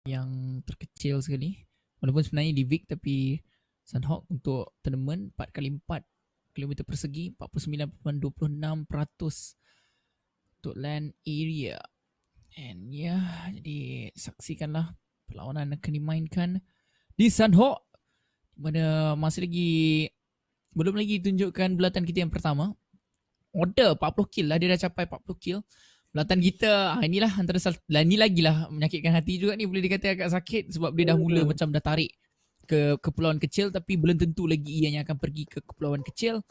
yang terkecil sekali. Walaupun sebenarnya di Vic, tapi Sunhawk untuk tournament 4x4 kilometer persegi, 49.26% untuk land area. And jadi saksikanlah perlawanan akan dimainkan di Sunhawk, mana masih lagi belum lagi tunjukkan bulatan kita yang pertama. Order 40 kill lah, dia dah capai 40 kill. Bulatan kita inilah antara ni lagi lah menyakitkan hati juga ni, boleh dikata agak sakit sebab dia dah mula macam dah tarik ke kepulauan kecil, tapi belum tentu lagi ianya akan pergi ke kepulauan kecil.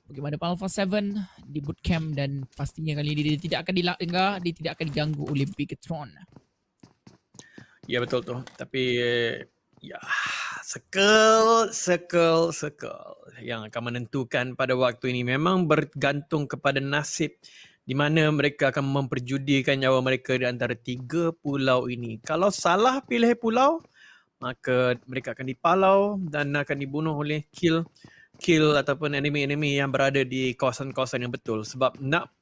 Bagaimana Alpha 7 di bootcamp, dan pastinya kali ini dia tidak akan dilanggar, dia tidak akan diganggu oleh Bigatron. Ya betul tu. Tapi ya circle yang akan menentukan pada waktu ini memang bergantung kepada nasib di mana mereka akan memperjudikan nyawa mereka di antara 3 pulau ini. Kalau salah pilih pulau, maka mereka akan dipalau dan akan dibunuh oleh kill ataupun enemy-enemy yang berada di kawasan-kawasan yang betul. Sebab nak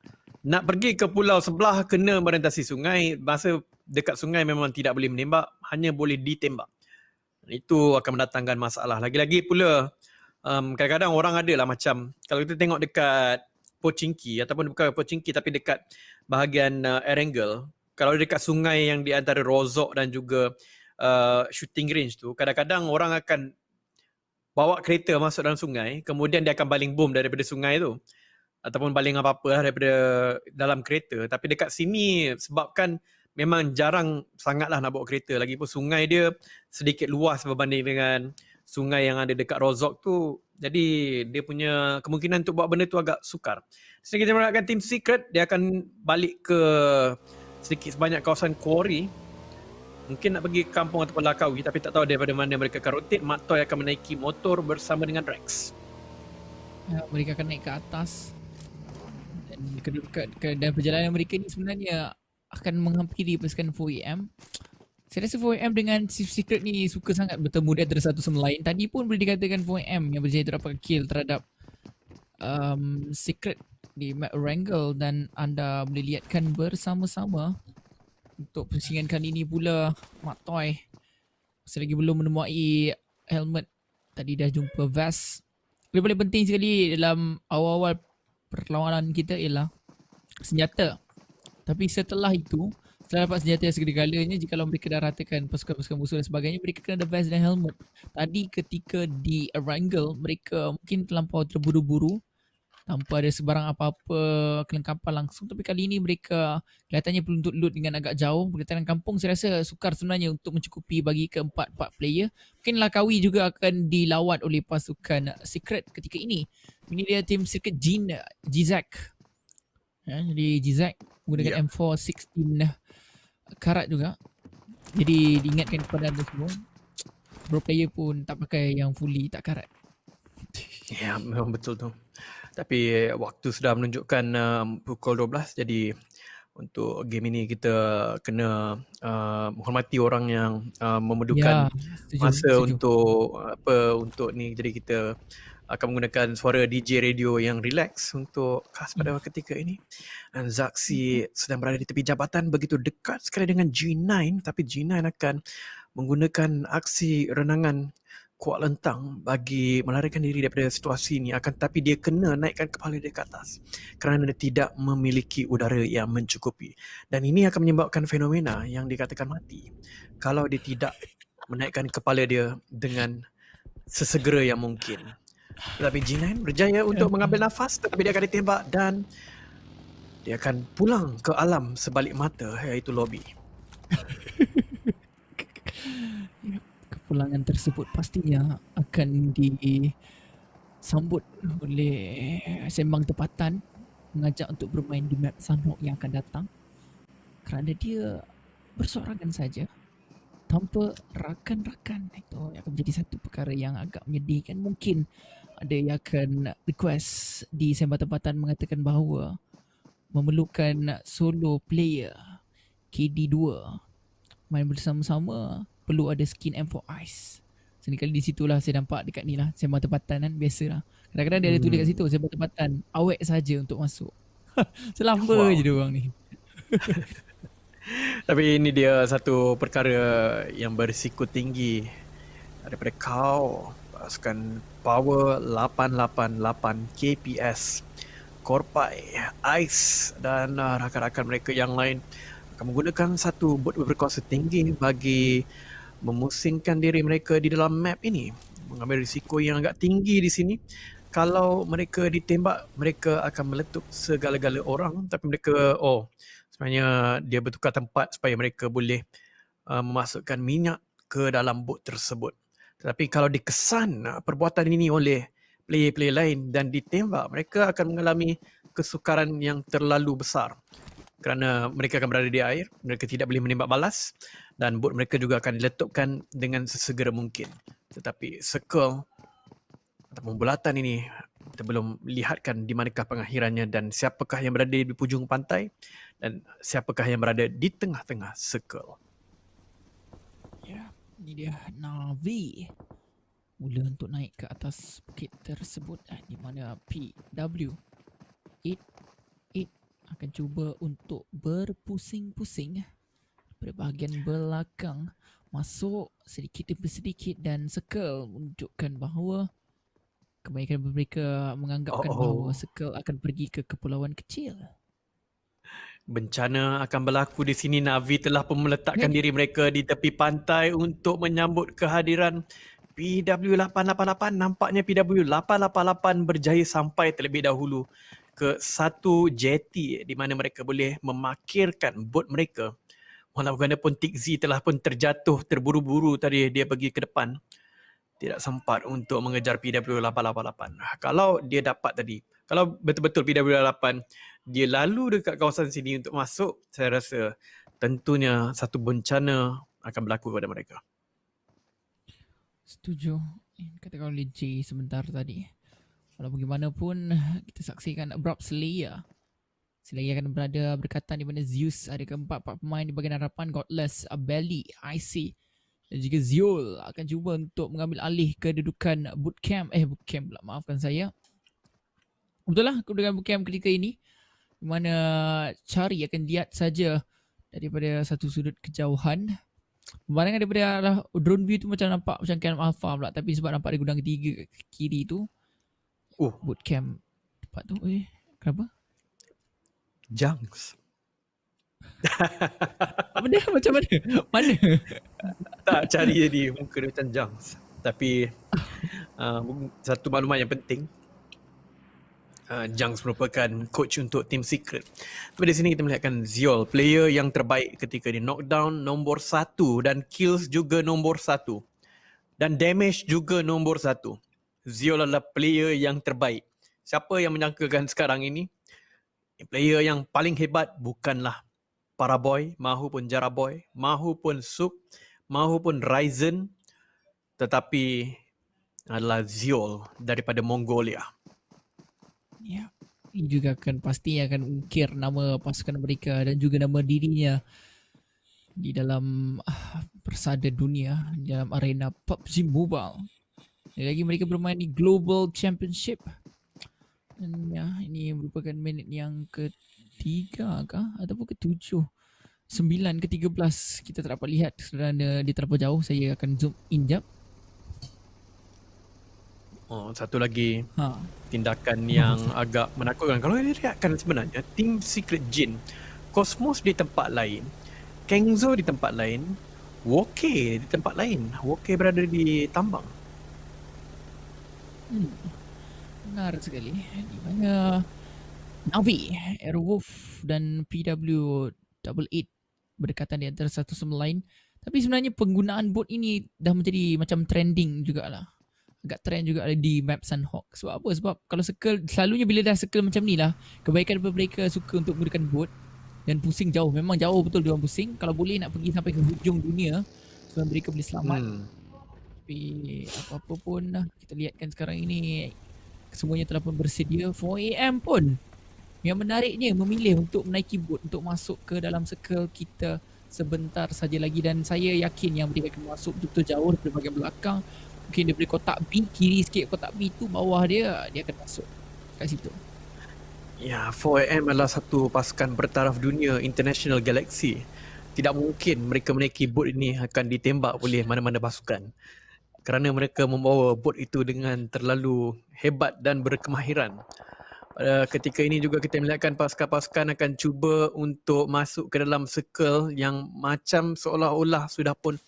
pergi ke pulau sebelah kena merentasi sungai, masa dekat sungai memang tidak boleh menembak, hanya boleh ditembak. Itu akan mendatangkan masalah. Lagi-lagi pula kadang-kadang orang ada lah macam, kalau kita tengok dekat Pochinki, ataupun bukan Pochinki tapi dekat bahagian Erangel, kalau dekat sungai yang di antara Rozok dan juga shooting range tu, kadang-kadang orang akan bawa kereta masuk dalam sungai, kemudian dia akan baling bom daripada sungai tu, ataupun baling apa-apa lah daripada dalam kereta. Tapi dekat sini sebabkan memang jarang sangatlah nak bawa kereta, lagipun sungai dia sedikit luas berbanding dengan sungai yang ada dekat Rozok tu, jadi dia punya kemungkinan untuk buat benda tu agak sukar. Sedikit kita mengharapkan Team Secret, dia akan balik ke sedikit sebanyak kawasan quarry, mungkin nak pergi ke kampung ataupun Lakawi, tapi tak tahu daripada mana mereka akan rotate. Maktoy akan menaiki motor bersama dengan Rex. Mereka akan naik ke atas, dan perjalanan mereka ni sebenarnya akan menghampiri pasukan 4AM. Saya rasa 4AM dengan Secret ni suka sangat bertemu di antara satu sama lain. Tadi pun boleh dikatakan 4AM yang berjaya terdapat kill terhadap Secret di map Wrangle, dan anda boleh lihatkan bersama-sama untuk pusingan kali ini pula Maktoy masih lagi belum menemuai helmet. Tadi dah jumpa vest. Yang paling penting sekali dalam awal-awal perlawanan kita ialah senjata. Tapi setelah itu, setelah dapat senjata segala-galanya, jika mereka dah ratakan pasukan-pasukan musuh dan sebagainya, mereka kena ada vest dan helmet. Tadi ketika di Wrangle, mereka mungkin terlampau terburu-buru tanpa ada sebarang apa-apa kelengkapan langsung. Tapi kali ini mereka kelihatannya perlu untuk loot dengan agak jauh. Pergetaran kampung saya rasa sukar sebenarnya untuk mencukupi bagi keempat player. Mungkin Lakawi juga akan dilawat oleh pasukan Secret ketika ini. Ini dia tim Secret Gizak. Jadi Gizak menggunakan M4 16 karat juga. Jadi diingatkan kepada anda semua, pro player pun tak pakai yang fully tak karat. Ya, memang betul tu. Tapi waktu sudah menunjukkan pukul 12, jadi untuk game ini kita kena menghormati orang yang memerlukan masa untuk ni. Jadi kita akan menggunakan suara DJ radio yang relax untuk khas pada ketika ini. Dan Zaxi sedang berada di tepi jambatan begitu dekat sekali dengan G9, tapi G9 akan menggunakan aksi renangan kuat lentang bagi melarikan diri daripada situasi ini. Akan tetapi dia kena naikkan kepala dia ke atas kerana dia tidak memiliki udara yang mencukupi. Dan ini akan menyebabkan fenomena yang dikatakan mati kalau dia tidak menaikkan kepala dia dengan sesegera yang mungkin. Tetapi G9 berjaya untuk mengambil nafas, tetapi dia akan ditembak dan dia akan pulang ke alam sebalik mata, iaitu lobby. Kepulangan tersebut pastinya akan disambut oleh sembang tempatan mengajak untuk bermain di map Sunhawk yang akan datang, kerana dia bersorangan saja tanpa rakan-rakan. Itu akan menjadi satu perkara yang agak menyedihkan. Mungkin ada yang akan request di sembang tempatan mengatakan bahawa memerlukan solo player KD2 main bersama-sama, perlu ada skin M4 Ice. Sekali di situlah saya nampak dekat ni lah, sembang tempatan kan, biasalah. Kadang-kadang dia ada tulis kat situ, sembang tempatan awet saja untuk masuk. Selamba je dia orang ni. Tapi ini dia satu perkara yang berisiko tinggi daripada kau. Pasukan Power 888 KPS, Korpai, Ice dan rakan-rakan mereka yang lain akan menggunakan satu bot berkuasa tinggi bagi memusingkan diri mereka di dalam map ini. Mengambil risiko yang agak tinggi di sini. Kalau mereka ditembak, mereka akan meletup segala-gala orang. Tapi mereka, sebenarnya dia bertukar tempat supaya mereka boleh memasukkan minyak ke dalam bot tersebut. Tetapi kalau dikesan perbuatan ini oleh player-player lain dan ditembak, mereka akan mengalami kesukaran yang terlalu besar. Kerana mereka akan berada di air, mereka tidak boleh menembak balas dan bot mereka juga akan diletupkan dengan sesegera mungkin. Tetapi circle ataupun bulatan ini kita belum lihatkan di manakah pengakhirannya dan siapakah yang berada di hujung pantai dan siapakah yang berada di tengah-tengah circle. Ya, ini dia Navi. Mula untuk naik ke atas bukit tersebut di mana PW8 akan cuba untuk berpusing-pusing pada bahagian belakang, masuk sedikit demi sedikit dan Circle menunjukkan bahawa kebanyakan mereka menganggapkan bahawa Circle akan pergi ke kepulauan kecil. Bencana akan berlaku di sini. Navi telah pun meletakkan diri mereka di tepi pantai untuk menyambut kehadiran PW888. Nampaknya PW888 berjaya sampai terlebih dahulu ke satu jetty di mana mereka boleh memarkirkan bot mereka. Walaupun Tixi telah pun terjatuh terburu-buru tadi dia pergi ke depan, tidak sempat untuk mengejar PW888. Kalau dia dapat tadi, kalau betul-betul PW8 dia lalu dekat kawasan sini untuk masuk, saya rasa tentunya satu bencana akan berlaku kepada mereka. Setuju. Katakan oleh J sebentar tadi. Walau bagaimanapun, kita saksikan Abrupt Slayer. Slayer akan berada berdekatan di mana Zeus ada keempat pemain di bahagian hadapan. Godless, Belly, IC dan juga Ziol akan cuba untuk mengambil alih kedudukan bootcamp. Bootcamp pula, maafkan saya. Betul lah, kedudukan bootcamp ketika ini. Di mana Cari akan lihat saja daripada satu sudut kejauhan. Pembarangan daripada drone view tu macam nampak macam Camp Alpha pula. Tapi sebab nampak ada gudang ketiga kiri tu, bootcamp tempat tu. Kenapa? Junks. Apa dia? Macam mana? Mana? Tak, Cari jadi muka dia macam Junks. Tapi satu maklumat yang penting, Junks merupakan coach untuk Team Secret. Tapi di sini kita melihatkan Ziol, player yang terbaik ketika di knockdown nombor 1 dan kills juga nombor 1 dan damage juga nombor 1. Ziol adalah player yang terbaik. Siapa yang menyangkakan sekarang ini player yang paling hebat bukanlah Paraboy, mahupun Jaraboy, mahupun Suk, mahupun Ryzen, tetapi adalah Ziol daripada Mongolia. Ya, ini juga akan pasti akan ungkir nama pasukan mereka dan juga nama dirinya di dalam persada dunia, di dalam arena PUBG Mobile. Lagi mereka bermain di Global Championship. Dan ya, ini merupakan minit yang ketiga kah? Ataupun ke-7? 9 ke-13 kita tak dapat lihat kerana dia terlalu jauh. Saya akan zoom in jap. Satu lagi tindakan yang agak menakutkan. Kalau dilihatkan sebenarnya Team Secret Jin, Cosmos di tempat lain, Kengzo di tempat lain, Woke di tempat lain. Woke berada di tambang. Benar sekali. Di mana Navi, Airwolf dan PW8 berdekatan di antara satu sama lain. Tapi sebenarnya penggunaan bot ini dah menjadi macam trending jugalah. Agak trend juga ada di map Sunhawk. Sebab apa? Sebab kalau circle, selalunya bila dah circle macam ni lah, kebaikan mereka suka untuk menggunakan bot dan pusing jauh. Memang jauh betul diorang pusing. Kalau boleh nak pergi sampai ke hujung dunia supaya mereka boleh selamat. Tapi apa-apa pun lah, kita lihatkan sekarang ini semuanya telah pun bersedia. 4am pun yang menariknya memilih untuk menaiki bot untuk masuk ke dalam circle kita sebentar saja lagi. Dan saya yakin yang mereka akan masuk betul-betul jauh daripada bahagian belakang. Mungkin daripada kotak B, kiri sikit kotak B tu, bawah dia akan masuk kat situ. Ya, 4am adalah satu pasukan bertaraf dunia International Galaxy Tidak mungkin mereka menaiki bot ini akan ditembak oleh mana-mana pasukan. Kerana mereka membawa bot itu dengan terlalu hebat dan berkemahiran. Pada ketika ini juga kita melihatkan pasukan-pasukan akan cuba untuk masuk ke dalam circle yang macam seolah-olah sudah pun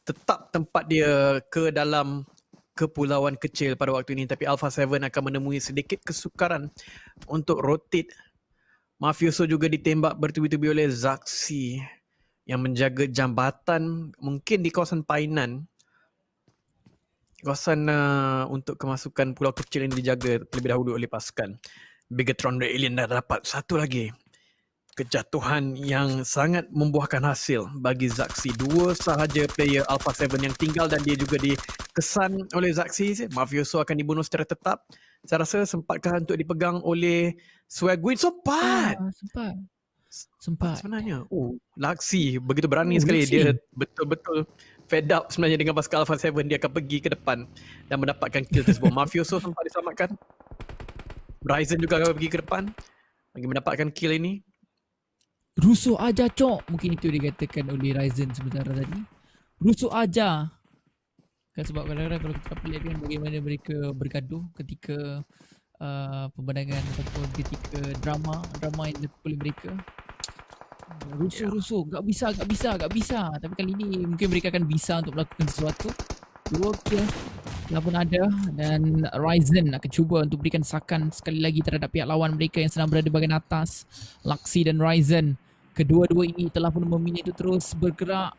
tetap tempat dia ke dalam kepulauan kecil pada waktu ini. Tapi Alpha 7 akan menemui sedikit kesukaran untuk rotate. Mafioso juga ditembak bertubi-tubi oleh Zaxi yang menjaga jambatan mungkin di kawasan Painan. Kawasan untuk kemasukan pulau kecil ini dijaga terlebih dahulu oleh pasukan. Bigatron The Alien dah dapat satu lagi kejatuhan yang sangat membuahkan hasil bagi Zaxi. Dua sahaja player Alpha 7 yang tinggal dan dia juga dikesan oleh Zaxi. Mafioso akan dibunuh secara tetap. Saya rasa sempatkah untuk dipegang oleh Swagwin? Sempat! Sempat. Sebenarnya. Laxi begitu berani sekali. Laxi. Dia betul-betul fed up sebenarnya dengan pasukan Alpha 7. Dia akan pergi ke depan dan mendapatkan kill tersebut. Mafioso sempat diselamatkan. Ryzen juga akan pergi ke depan bagi mendapatkan kill ini. Rusuh aja cok. Mungkin itu dikatakan oleh Ryzen sebentar tadi. Rusuh aja. Kan sebab kadang-kadang kalau kita lihat kan bagaimana mereka bergaduh ketika pemandangan ataupun ketika drama yang dilakukan oleh mereka. Rusuh. Gak bisa. Tapi kali ini mungkin mereka akan bisa untuk melakukan sesuatu. Dua kill telah pun ada dan Ryzen akan cuba untuk berikan sakan sekali lagi terhadap pihak lawan mereka yang sedang berada bahagian atas. Laxi dan Ryzen, kedua-dua ini telah pun memilih itu terus bergerak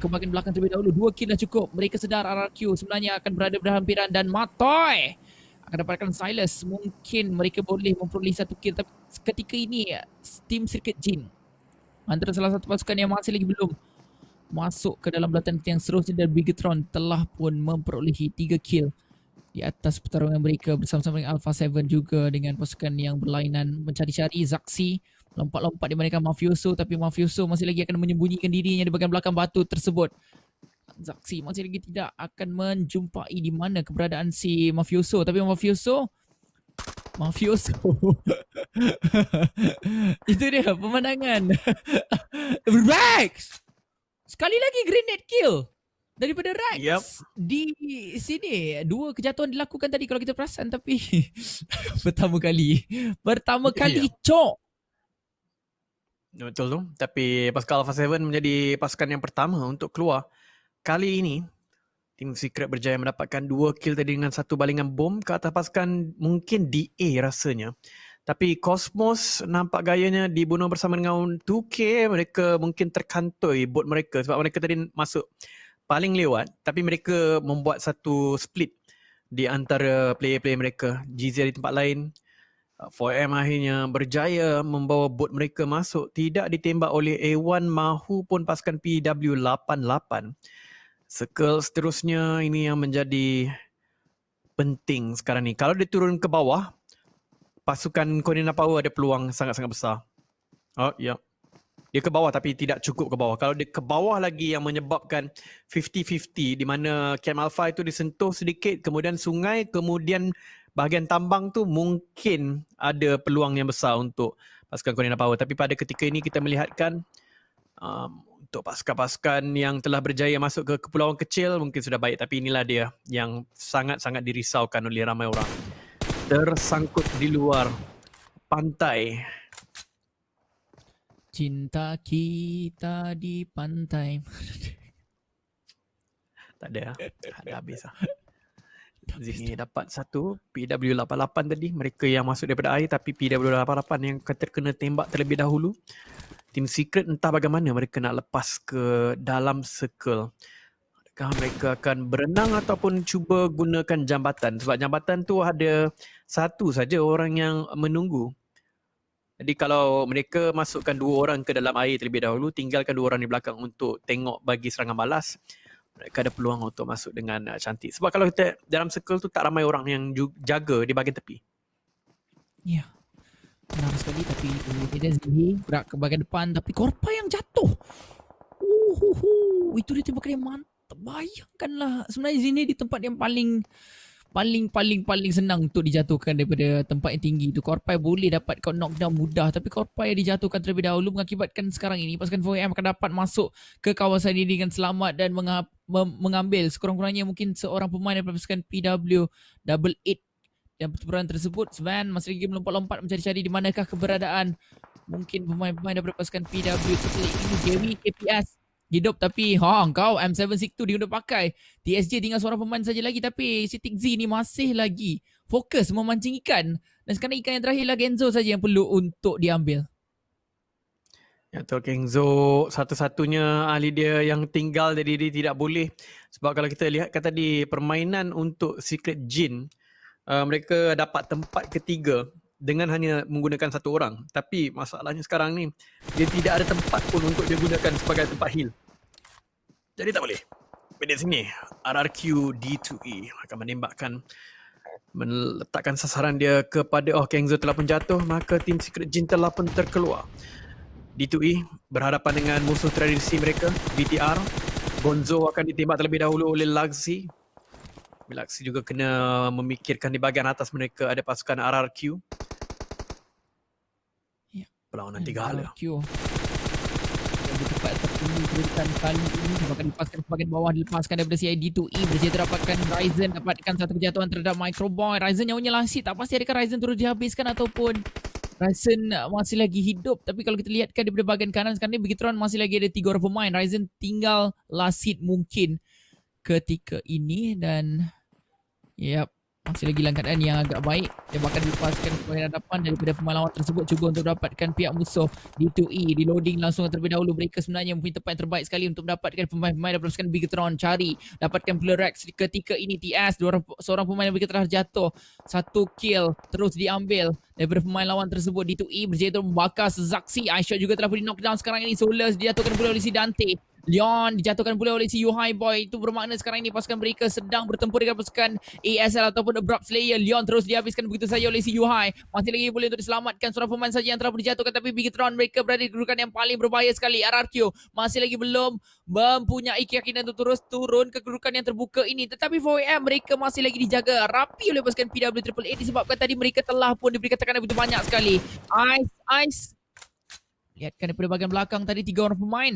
ke bahagian belakang terlebih dahulu. 2 kill dah cukup. Mereka sedar RRQ sebenarnya akan berada berhampiran dan Matoy akan dapatkan Silas. Mungkin mereka boleh memperoleh 1 kill, tapi ketika ini tim Circuit Jin antara salah satu pasukan yang masih lagi belum masuk ke dalam belatan yang seterusnya, dan Bigatron telah pun memperolehi 3 kill di atas pertarungan mereka bersama-sama dengan Alpha 7 juga dengan pasukan yang berlainan mencari-cari. Zaxi lompat-lompat di mana Mafioso, tapi Mafioso masih lagi akan menyembunyikan dirinya di bahagian belakang batu tersebut. Zaxi masih lagi tidak akan menjumpai di mana keberadaan si Mafioso, tapi Mafioso itu dia pemandangan. Rex sekali lagi grenade kill daripada Rex. Yep. Di sini 2 kejatuhan dilakukan tadi kalau kita perasan, tapi pertama kali cok. Betul tu. Tapi pasukan Alpha 7 menjadi pasukan yang pertama untuk keluar. Kali ini tim Secret berjaya mendapatkan 2 kill tadi dengan 1 balingan bom ke atas pasukan mungkin DA rasanya. Tapi Cosmos nampak gayanya dibunuh bersama dengan 2K. Mereka mungkin terkantoi bot mereka sebab mereka tadi masuk paling lewat. Tapi mereka membuat satu split di antara player-player mereka. GZ di tempat lain. 4M akhirnya berjaya membawa bot mereka masuk. Tidak ditembak oleh A1 mahupun pasukan PW88. Circle seterusnya ini yang menjadi penting sekarang ni. Kalau dia turun ke bawah, pasukan Corina Power ada peluang sangat-sangat besar. Ya. Dia ke bawah tapi tidak cukup ke bawah. Kalau dia ke bawah lagi yang menyebabkan 50-50 di mana Camp Alpha itu disentuh sedikit, kemudian sungai, kemudian bahagian tambang tu mungkin ada peluang yang besar untuk pasukan Corina Power. Tapi pada ketika ini kita melihatkan untuk pasukan-pasukan yang telah berjaya masuk ke kepulauan kecil mungkin sudah baik. Tapi inilah dia yang sangat-sangat dirisaukan oleh ramai orang. Tersangkut di luar pantai. Cinta kita di pantai. Tak ada. Dah habis lah. Zini dapat satu. PW88 tadi. Mereka yang masuk daripada air. Tapi PW88 yang terkena tembak terlebih dahulu. Tim Secret entah bagaimana mereka nak lepas ke dalam circle. Adakah mereka akan berenang ataupun cuba gunakan jambatan? Sebab jambatan tu ada satu saja orang yang menunggu. Jadi kalau mereka masukkan 2 orang ke dalam air terlebih dahulu, tinggalkan 2 orang di belakang untuk tengok bagi serangan balas, mereka ada peluang untuk masuk dengan cantik. Sebab kalau kita dalam circle tu tak ramai orang yang jaga di bahagian tepi. Ya, benar sekali. Tapi dia Zihi gerak ke bahagian depan, tapi Korpa yang jatuh. Itu dia tembakan yang mantap. Bayangkanlah sebenarnya Zini di tempat yang paling paling senang untuk dijatuhkan daripada tempat yang tinggi tu. Korpai boleh dapat kau knockdown mudah, tapi Korpai dijatuhkan terlebih dahulu mengakibatkan sekarang ini pasukan 4AM akan dapat masuk ke kawasan ini dengan selamat dan mengambil sekurang-kurangnya mungkin seorang pemain daripada pasukan PW Double 8 dan pertempuran tersebut. Svan masih lagi melompat-lompat mencari-cari di manakah keberadaan mungkin pemain-pemain daripada pasukan PW ini. Jerry KPS hidup, tapi kau M762 dia udah pakai. TSJ tinggal seorang pemain saja lagi, tapi si Tik Z ni masih lagi fokus memancing ikan. Dan sekarang ikan yang terakhir lah Genzo saja yang perlu untuk diambil. Ya, betul, Kenzo satu-satunya ahli dia yang tinggal, jadi dia tidak boleh. Sebab kalau kita lihat kan tadi permainan untuk Secret Jin, mereka dapat tempat ketiga dengan hanya menggunakan satu orang. Tapi masalahnya sekarang ni, dia tidak ada tempat pun untuk dia gunakan sebagai tempat heal. Jadi tak boleh. Di sini, RRQ D2E akan menembakkan, meletakkan sasaran dia kepada Kenzo telah pun jatuh, maka tim Secret Jin telah pun terkeluar. D2E berhadapan dengan musuh tradisi mereka, BTR. Gonzo akan ditembak terlebih dahulu oleh Luxy. Luxy juga kena memikirkan di bahagian atas mereka ada pasukan RRQ. Ya. Perlawanan 3 hala. RRQ di tempat tertinggi kedudukan kali ini akan dipaskan ke bahagian bawah, dilepaskan daripada CID2E. Berjaya dapatkan Ryzen, dapatkan satu kejatuhan terhadap Microboy. Ryzen nyawanya langsir, tak pasti adakah Ryzen turut dihabiskan ataupun Ryzen masih lagi hidup. Tapi kalau kita lihatkan daripada bahagian kanan sekarang ni, Begitu masih lagi ada 3 orang pemain. Ryzen tinggal last hit mungkin ketika ini dan masih lagi dalam keadaan yang agak baik. Dia bakal dilepaskan ke hadapan daripada pemain lawan tersebut, cuba untuk dapatkan pihak musuh. D2E reloading langsung terlebih dahulu. Mereka sebenarnya mempunyai tempat yang terbaik sekali untuk mendapatkan pemain-pemain daripada pasukan Bigetron. Cari dapatkan Plerex ketika ini. TS seorang pemain yang telah jatuh. 1 kill terus diambil daripada pemain lawan tersebut. D2E berjaya untuk membakar Zaxi. iShot juga telah boleh knockdown sekarang ini. Solus dijatuhkan pula oleh si Dante. Leon dijatuhkan pula oleh si Yuhai Boy. Itu bermakna sekarang ini pasukan mereka sedang bertempur dengan pasukan ASL ataupun Abrupt Slayer. Leon terus dihabiskan begitu saja oleh si Yuhai. Masih lagi boleh untuk diselamatkan seorang pemain saja yang telah dijatuhkan, tapi Bigetron mereka berada di kedudukan yang paling berbahaya sekali. RRQ masih lagi belum mempunyai keyakinan untuk terus turun ke kedudukan yang terbuka ini, tetapi 4AM mereka masih lagi dijaga rapi oleh pasukan PW888 disebabkan tadi mereka telah pun diberi tekanan begitu banyak sekali. Ice lihatkan daripada bahagian belakang tadi 3 orang pemain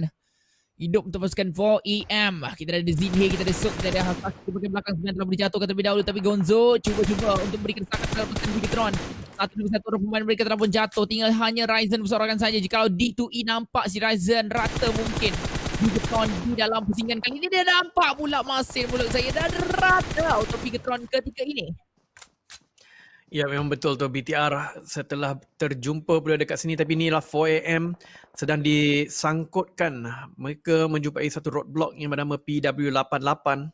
hidup untuk pasukan 4AM. Kita ada Zinhe, kita ada Suk, kita ada Hasak di bahagian belakang sebenarnya telah dijatuhkan terlebih dahulu, tapi Gonzo cuba untuk berikan serangan terhadap pasukan Bigetron. Satu orang pemain mereka telah pun jatuh, tinggal hanya Ryzen bersorangan saja. Jika D2E nampak si Ryzen rata mungkin Bigetron di dalam pusingan kali ini, dia nampak pula masin mulut saya dan rata untuk Bigetron ketika ini. Ya, memang betul tu. BTR setelah terjumpa pula dekat sini, tapi inilah 4AM sedang disangkutkan. Mereka menjumpai satu roadblock yang bernama PW88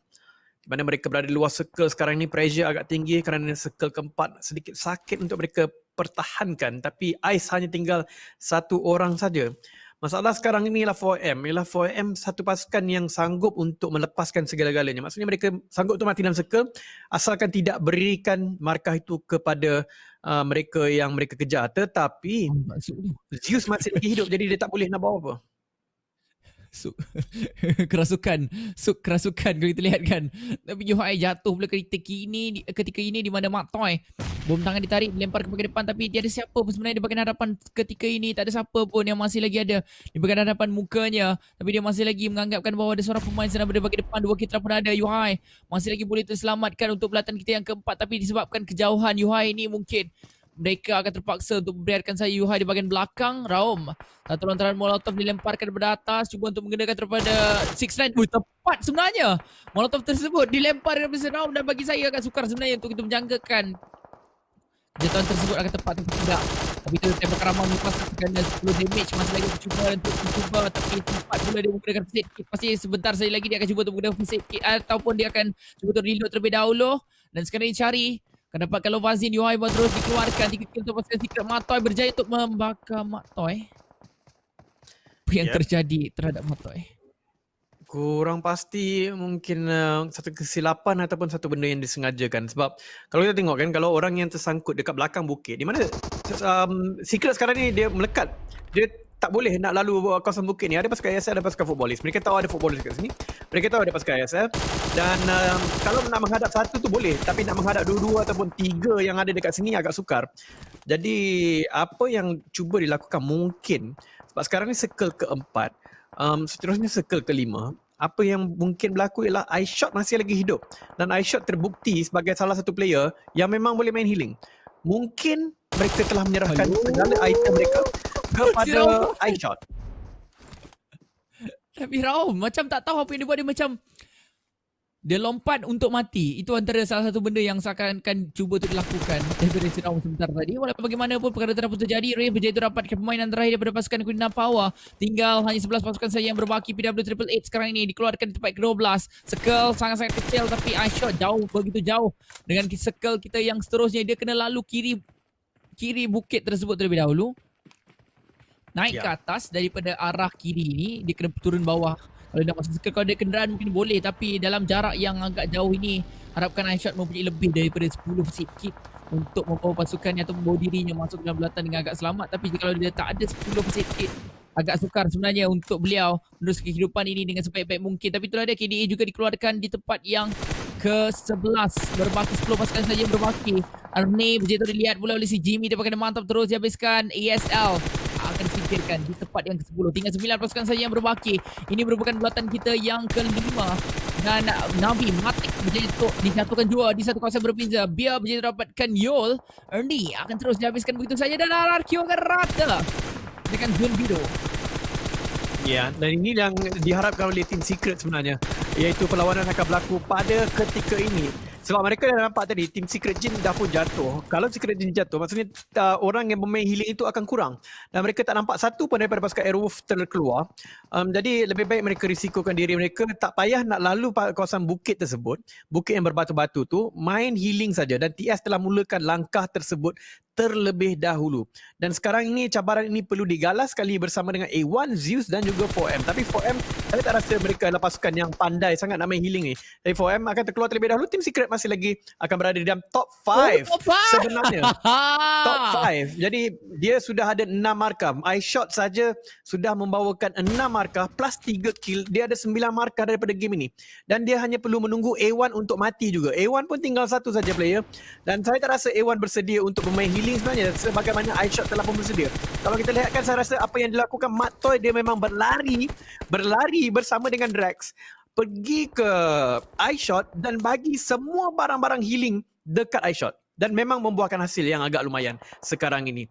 di mana mereka berada di luar circle sekarang ni. Pressure agak tinggi kerana circle keempat sedikit sakit untuk mereka pertahankan, tapi Ice hanya tinggal 1 orang saja. Masalah sekarang inilah 4AM. Ialah 4AM satu pasukan yang sanggup untuk melepaskan segala-galanya. Maksudnya mereka sanggup untuk mati dalam circle asalkan tidak berikan markah itu kepada mereka yang mereka kejar. Tetapi Zeus masih lagi hidup, jadi dia tak boleh nak bawa apa. Kerasukan kalau kita lihat kan. Tapi Yuhai jatuh pula ketika ini di mana Mak Toy bom tangan ditarik, dilempar ke bahagian depan, tapi dia ada siapa pun sebenarnya di bahagian hadapan ketika ini. Tak ada siapa pun yang masih lagi ada di bahagian hadapan mukanya, tapi dia masih lagi menganggapkan bahawa ada seorang pemain sedang berada di bahagian depan. 2 kita pun ada. Yuhai masih lagi boleh terselamatkan untuk pelatan kita yang keempat, tapi disebabkan kejauhan Yuhai ini mungkin mereka akan terpaksa untuk membiarkan saya Yuhai di bahagian belakang. Raum satu lontaran Molotov dilemparkan daripada atas, cuba untuk mengenakan daripada 69. Tepat sebenarnya Molotov tersebut dilempar daripada Raum, dan bagi saya agak sukar sebenarnya untuk kita menjangkakan jatuhan tersebut akan tepat atau tidak. Tapi itu tembak ramah melepaskan kerana 10 damage. Masih lagi cuba untuk mencuba, tapi tempat pula dia menggunakan first aid kit. Pasti sebentar saja lagi dia akan cuba untuk menggunakan first aid kit, ataupun dia akan cuba untuk reload terlebih dahulu. Dan sekarang dia cari akan dapatkan Lovazin. Yuhai pun terus dikeluarkan. 3 kill untuk pasukan Secret. Matoy berjaya untuk membakar Matoy. Apa yang terjadi terhadap Matoy? Kurang pasti, mungkin satu kesilapan ataupun satu benda yang disengajakan. Sebab kalau kita tengok kan, kalau orang yang tersangkut dekat belakang bukit, di mana Secret sekarang ni dia melekat, dia tak boleh nak lalu kawasan bukit ni. Ada pasukan ASL, ada pasukan footballis. Mereka tahu ada footballis kat sini. Mereka tahu ada pasukan ASL. Dan kalau nak menghadap satu tu boleh. Tapi nak menghadap dua-dua ataupun tiga yang ada dekat sini agak sukar. Jadi apa yang cuba dilakukan mungkin, sebab sekarang ni circle keempat, seterusnya circle kelima, apa yang mungkin berlaku ialah iShot masih lagi hidup. Dan iShot terbukti sebagai salah satu player yang memang boleh main healing. Mungkin mereka telah menyerahkan segala item mereka kepada iShot. Tapi Raum macam tak tahu apa yang dia buat. Dia macam dia lompat untuk mati. Itu antara salah satu benda yang seakan-akan cuba untuk dilakukan daripada si Raum sebentar tadi. Walaupun bagaimanapun perkara tersebut terjadi, Ray berjaya untuk dapatkan permainan terakhir daripada pasukan Kulina Power. Tinggal hanya 11 pasukan saja yang berbaki. PW888 sekarang ini dikeluarkan di tempat ke-12. Circle sangat-sangat kecil tapi iShot jauh, begitu jauh. Dengan circle kita yang seterusnya, dia kena lalu kiri bukit tersebut terlebih dahulu. Naik ke atas daripada arah kiri ni, dia kena turun bawah. Kalau nak masuk circle, kalau dia kenderaan mungkin boleh, tapi dalam jarak yang agak jauh ini, harapkan iShot mempunyai lebih daripada 10 first aid kit untuk membawa pasukannya atau membawa dirinya masuk dalam bulatan dengan agak selamat. Tapi kalau dia tak ada 10 first aid kit, agak sukar sebenarnya untuk beliau meneruskan kehidupan ini dengan sebaik-baik mungkin. Tapi itulah dia, KDA juga dikeluarkan di tempat yang ke-11. Berbaki 10 pasukan saja yang berbaki. Arne begitu dilihat pula oleh si Jimmy. Dia pakai mantap terus dihabiskan. ASL akan disingkirkan di tempat yang ke-10. Tinggal 9 pasukan saja yang berbaki. Ini merupakan bulatan kita yang ke-5. Dan Navi Matik menjadi dijatuhkan dua di satu kawasan berbeza. Biar menjadi dapatkan Yol. Ernie akan terus dihabiskan begitu saja. Dan RRQ akan rata dengan zone biru. Ya, dan ini yang diharapkan oleh Team Secret sebenarnya, iaitu perlawanan akan berlaku pada ketika ini. Sebab mereka dah nampak tadi, Team Secret Jin dah pun jatuh. Kalau Secret Jin jatuh, maksudnya orang yang bermain healing itu akan kurang. Dan mereka tak nampak satu pun daripada pasukan Airwolf terkeluar. Jadi lebih baik mereka risikokan diri mereka. Tak payah nak lalu kawasan bukit tersebut, bukit yang berbatu-batu tu, main healing saja. Dan TS telah mulakan langkah tersebut terlebih dahulu. Dan sekarang ini cabaran ini perlu digalas sekali bersama dengan A1, Zeus dan juga 4M. Tapi 4M, saya tak rasa mereka adalah pasukan yang pandai sangat nak main healing ni. Jadi 4M akan terkeluar terlebih dahulu. Team Secret masih lagi akan berada di dalam top 5 sebenarnya. Top 5. Jadi dia sudah ada 6 markah. iShot saja sudah membawakan 6 markah plus 3 kill. Dia ada 9 markah daripada game ini. Dan dia hanya perlu menunggu A1 untuk mati juga. A1 pun tinggal satu saja player. Dan saya tak rasa A1 bersedia untuk bermain healing sebenarnya, sebagaimana iShot telah pun bersedia. Kalau kita lihatkan, saya rasa apa yang dilakukan Mat Toy, dia memang berlari bersama dengan Drax pergi ke iShot dan bagi semua barang-barang healing dekat iShot, dan memang membuahkan hasil yang agak lumayan sekarang ini.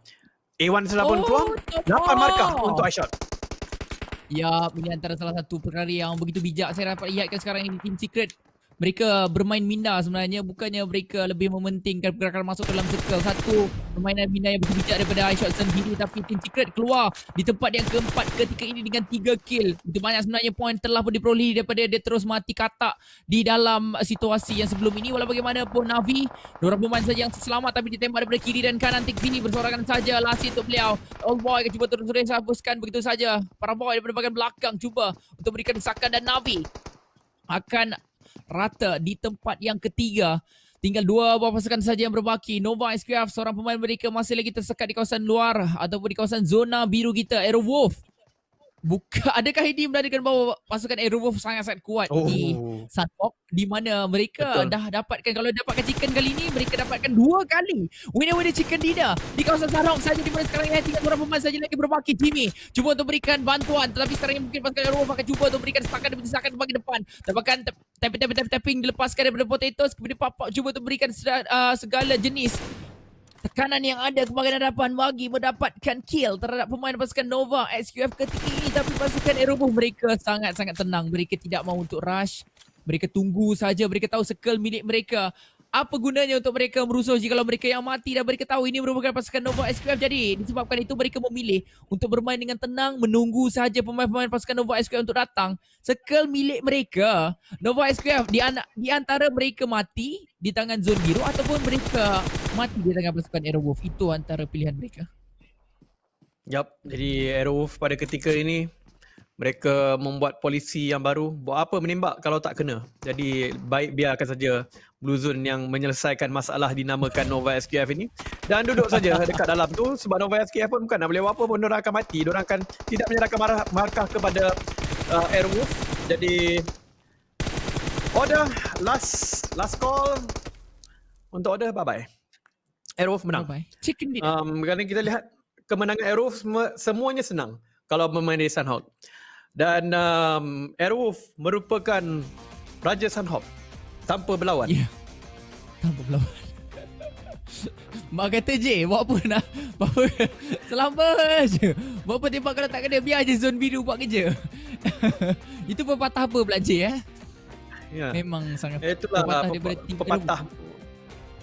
A1 telah pun keluar 8 markah untuk iShot. Ya, ini antara salah satu perkara yang begitu bijak saya dapat lihatkan sekarang ini. Team Secret, mereka bermain minda sebenarnya, bukannya mereka lebih mementingkan pergerakan masuk dalam circle. Satu permainan minda yang begitu bijak daripada iShot sendiri, tapi Team Secret keluar di tempat yang keempat ketika ini dengan 3 kill. Itu banyak sebenarnya poin telah pun diperolehi daripada dia terus mati katak di dalam situasi yang sebelum ini. Walau bagaimanapun Navi, diorang pemain saja yang selamat, tapi ditembak daripada kiri dan kanan. Tik sini bersorakan saja lasi untuk beliau. Old Boy akan cuba terus hapuskan begitu saja. Para boy daripada bahagian belakang cuba untuk berikan desakan, dan Navi akan rata di tempat yang ketiga. Tinggal 2 buah pasukan saja yang berbaki. Nova SQF, seorang pemain mereka masih lagi tersekat di kawasan luar ataupun di kawasan zona biru kita. Airwolf, adakah ini menandakan bahawa pasukan Airwolf sangat-sangat kuat di Sandbox, di mana mereka dah dapatkan, kalau dapatkan chicken kali ini, mereka dapatkan 2 kali winner chicken dinner di kawasan Sandbox saja, di mana sekarang ini tinggal 2 pemain saja lagi berbaki. Jimmy cuba untuk berikan bantuan, tetapi sekarang ini mungkin pasukan Airwolf akan cuba untuk berikan sepakat dan berdesakan di bahagian depan. Dapatkan tapping dilepaskan daripada Potatoes, kemudian Papa cuba untuk berikan segala jenis tekanan yang ada ke bahagian hadapan bagi mendapatkan kill terhadap pemain pasukan Nova SQF ketika ini. Tapi pasukan Airwolf mereka sangat-sangat tenang. Mereka tidak mahu untuk rush. Mereka tunggu saja. Mereka tahu circle milik mereka. Apa gunanya untuk mereka merusuh jika mereka yang mati, dan mereka tahu ini merupakan pasukan Nova SQF. Jadi disebabkan itu mereka memilih untuk bermain dengan tenang, menunggu saja pemain-pemain pasukan Nova SQF untuk datang. Circle milik mereka, Nova SQF, di antara mereka mati di tangan zone biru ataupun mereka mati di tangan pasukan Airwolf. Itu antara pilihan mereka. Jadi Airwolf pada ketika ini Mereka membuat polisi yang baru. Buat apa menembak kalau tak kena? Jadi baik biarkan saja Blue Zone yang menyelesaikan masalah dinamakan Nova SKF ini. Dan duduk saja dekat dalam tu sebab Nova SKF pun bukan nak boleh buat apa pun. Diorang akan mati. Diorang akan tidak menyerahkan markah kepada Airwolf. Jadi order last call untuk order, bye-bye. Airwolf menang. Bye-bye. Chicken dinner. Kerana kita lihat kemenangan Airwolf semuanya senang kalau bermain di Sunhawk. Dan Airwolf merupakan Raja Sunhawk tanpa berlawan. Ya. Tanpa berlawan. Mak kata je, buat apa nak? Buat apa? Selamat je. Buat apa tembak kalau tak kena, biar je zone biru buat kerja. Itu pepatah apa pula je Ya. Memang sangat Itulah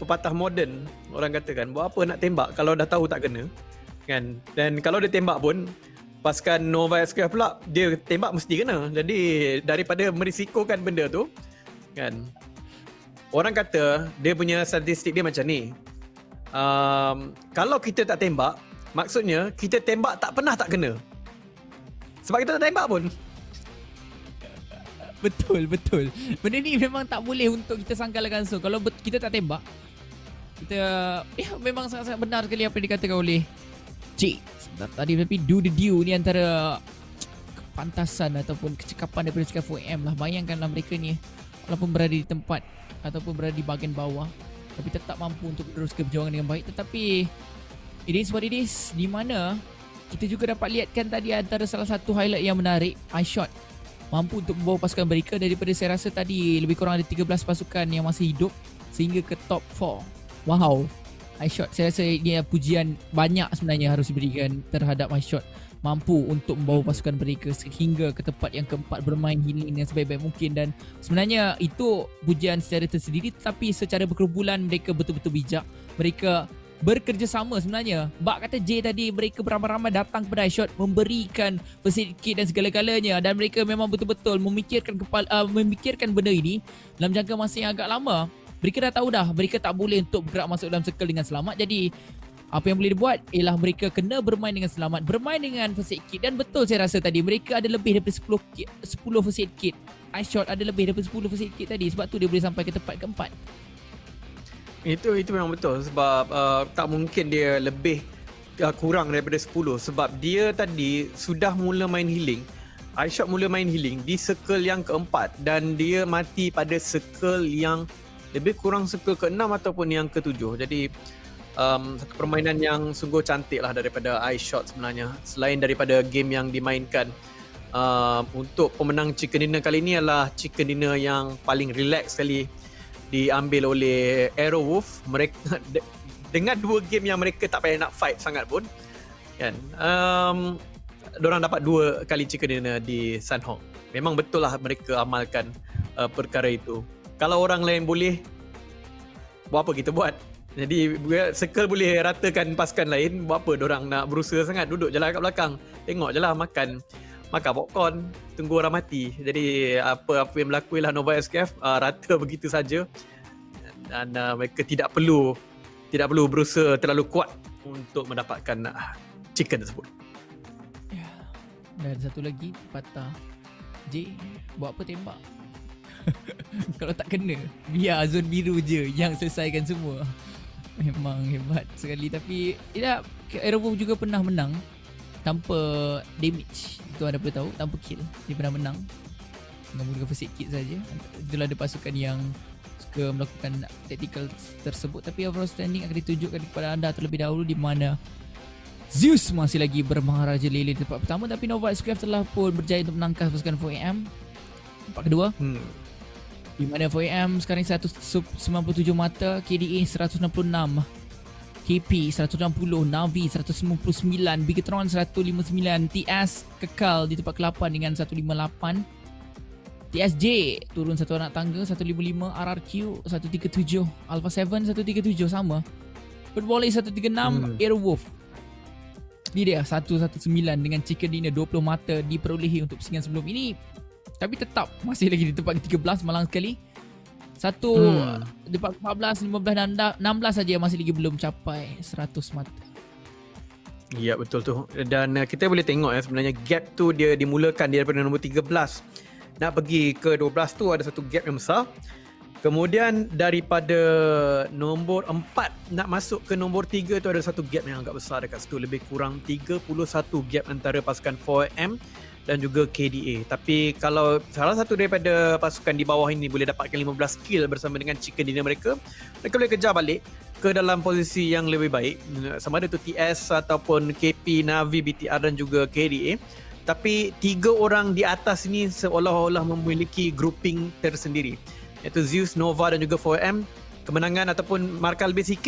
pepatah moden orang katakan. Buat apa nak tembak kalau dah tahu tak kena, kan? Dan kalau dia tembak pun pasukan Nova SKF pula dia tembak mesti kena. Jadi daripada merisikokan benda tu, kan, orang kata dia punya statistik dia macam ni. Kalau kita tak tembak, maksudnya kita tembak tak pernah tak kena. Sebab kita tak tembak pun. Betul. Benda ni memang tak boleh untuk kita sangkalkan. So kalau kita tak tembak, kita memang sangat-sangat benar sekali apa yang dikatakan oleh Cik tadi. Tapi do the due ni antara kepantasan ataupun kecekapan daripada Sky 4AM lah. Bayangkanlah mereka ni walaupun berada di tempat ataupun berada di bahagian bawah, tapi tetap mampu untuk meneruskan perjuangan dengan baik. Tetapi it is what it is, di mana kita juga dapat lihatkan tadi antara salah satu highlight yang menarik, iShot mampu untuk membawa pasukan mereka daripada, saya rasa tadi lebih kurang ada 13 pasukan yang masih hidup sehingga ke top 4. Wow, iShot, saya rasa ini pujian banyak sebenarnya harus diberikan terhadap iShot. Mampu untuk membawa pasukan mereka sehingga ke tempat yang keempat, bermain healing dengan sebaik-baik mungkin. Dan sebenarnya itu pujian secara tersendiri, tetapi secara berkumpulan mereka betul-betul bijak. Mereka bekerjasama sebenarnya. Bak kata J tadi, mereka beramai-ramai datang kepada iShot, memberikan first aid kit dan segala-galanya, dan mereka memang betul-betul memikirkan benda ini dalam jangka masa yang agak lama. Mereka dah tahu dah mereka tak boleh untuk bergerak masuk dalam circle dengan selamat. Jadi apa yang boleh dibuat ialah mereka kena bermain dengan selamat, bermain dengan first aid kit. Dan betul saya rasa tadi mereka ada lebih daripada 10 first aid kit. iShot ada lebih daripada 10 first aid kit tadi, sebab tu dia boleh sampai ke tempat keempat. Itu memang betul sebab tak mungkin dia lebih kurang daripada 10 sebab dia tadi sudah mula main healing. iShot mula main healing di circle yang keempat dan dia mati pada circle yang lebih kurang circle ke-6 ataupun yang ke-7. Jadi satu permainan yang sungguh cantik lah daripada iShot sebenarnya. Selain daripada game yang dimainkan, untuk pemenang Chicken Dinner kali ni adalah Chicken Dinner yang paling relax sekali diambil oleh Airwolf. Mereka dengan 2 game yang mereka tak payah nak fight sangat pun, kan, diorang dapat 2 kali Chicken Dinner di Sunhawk. Memang betul lah mereka amalkan perkara itu. Kalau orang lain boleh, buat apa kita buat? Jadi circle boleh ratakan pasukan lain, buat apa diorang nak berusaha sangat? Duduk je lah kat belakang, tengok je lah, makan popcorn, tunggu orang mati. Jadi apa yang berlaku ialah Nova SKF rata begitu saja, dan mereka tidak perlu berusaha terlalu kuat untuk mendapatkan chicken tersebut. Dan satu lagi patah, J, buat apa tembak? Kalau tak kena, biar zone biru je yang selesaikan semua. Memang hebat sekali. Tapi Airwolf juga pernah menang tanpa damage. Itu anda boleh tahu, tanpa kill. Dia pernah menang dengan menggunakan first aid kit saja. Itulah ada pasukan yang suka melakukan tactical tersebut. Tapi overall standing akan ditunjukkan kepada anda terlebih dahulu, di mana Zeus masih lagi bermaharaja lele di tempat pertama, tapi Nova SKF telah pun berjaya untuk menangkap pasukan 4AM tempat kedua. Di mana 4AM sekarang 197 mata, KDA 166, KP 160, Navi 199, Bigetron 159, TS kekal di tempat ke-8 dengan 158, TSJ turun satu anak tangga 155, RRQ 137, Alpha 7 137 sama, Football 136, Airwolf ni dia 119 dengan Chicken Dinner 20 mata diperolehi untuk pusingan sebelum ini. Tapi tetap masih lagi di tempat ke-13, malang sekali. Di tempat ke-14, 15 dan 16 saja masih lagi belum capai 100 mata. Ya, betul tu. Dan kita boleh tengok sebenarnya gap tu dia dimulakan daripada nombor 13 nak pergi ke 12 tu ada satu gap yang besar. Kemudian daripada nombor 4 nak masuk ke nombor 3 tu ada satu gap yang agak besar dekat situ, lebih kurang 31 gap antara pasukan 4M dan juga KDA. Tapi kalau salah satu daripada pasukan di bawah ini boleh dapatkan 15 kill bersama dengan chicken dinner mereka boleh kejar balik ke dalam posisi yang lebih baik, sama ada tu TS ataupun KP, Navi, BTR dan juga KDA. Tapi 3 orang di atas ini seolah-olah memiliki grouping tersendiri, iaitu Zeus, Nova dan juga 4M. Kemenangan ataupun markah lebih sikit